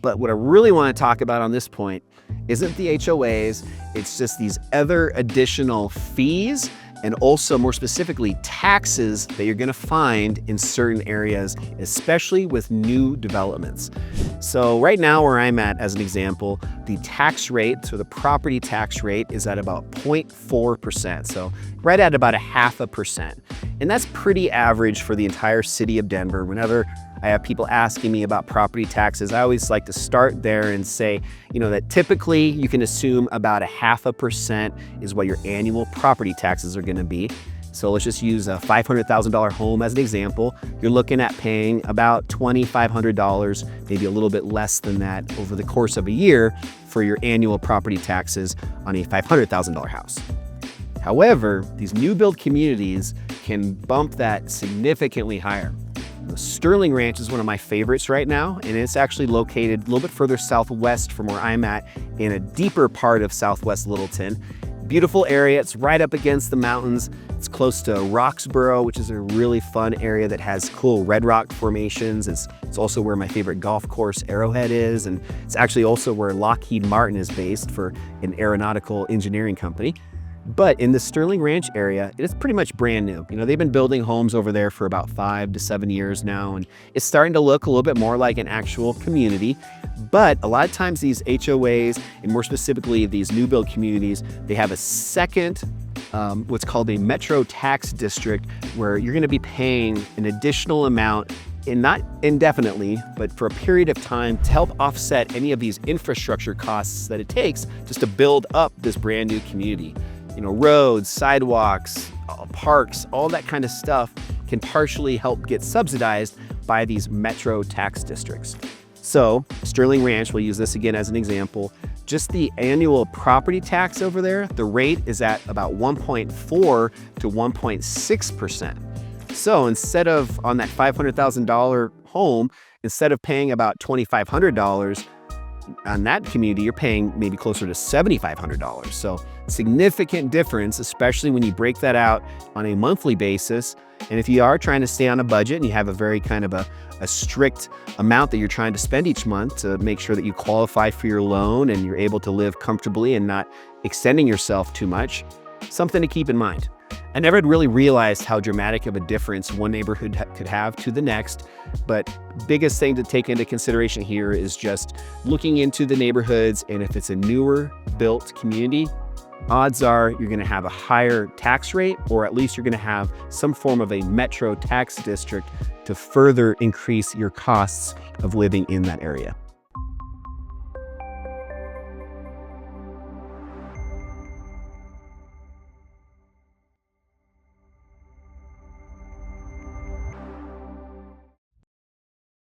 But what I really want to talk about on this point isn't the HOAs, it's just these other additional fees and also more specifically taxes that you're going to find in certain areas, especially with new developments. So right now where I'm at, as an example, the tax rate, so the property tax rate is at about 0.4%. So right at about 0.5%. And that's pretty average for the entire city of Denver. Whenever I have people asking me about property taxes, I always like to start there and say, that typically you can assume about 0.5% is what your annual property taxes are going to be. So let's just use a $500,000 home as an example. You're looking at paying about $2,500, maybe a little bit less than that over the course of a year for your annual property taxes on a $500,000 house. However, these new build communities can bump that significantly higher. The Sterling Ranch is one of my favorites right now, and it's actually located a little bit further southwest from where I'm at in a deeper part of Southwest Littleton. Beautiful area, it's right up against the mountains. It's close to Roxborough, which is a really fun area that has cool red rock formations. It's also where my favorite golf course, Arrowhead, is, and it's actually also where Lockheed Martin is based for an aeronautical engineering company. But in the Sterling Ranch area, it's pretty much brand new. They've been building homes over there for about 5 to 7 years now, and it's starting to look a little bit more like an actual community. But a lot of times these HOAs, and more specifically these new build communities, they have a second, what's called a metro tax district, where you're gonna be paying an additional amount, and not indefinitely, but for a period of time to help offset any of these infrastructure costs that it takes just to build up this brand new community. Roads, sidewalks, parks, all that kind of stuff can partially help get subsidized by these metro tax districts. So Sterling Ranch, we'll use this again as an example, just the annual property tax over there, the rate is at about 1.4 to 1.6%. So instead of on that $500,000 home, instead of paying about $2,500 on that community, you're paying maybe closer to $7,500. So significant difference, especially when you break that out on a monthly basis. And if you are trying to stay on a budget and you have a very kind of a strict amount that you're trying to spend each month to make sure that you qualify for your loan and you're able to live comfortably and not extending yourself too much, something to keep in mind. I never had really realized how dramatic of a difference one neighborhood could have to the next, but biggest thing to take into consideration here is just looking into the neighborhoods, and if it's a newer built community, odds are you're going to have a higher tax rate, or at least you're going to have some form of a metro tax district to further increase your costs of living in that area.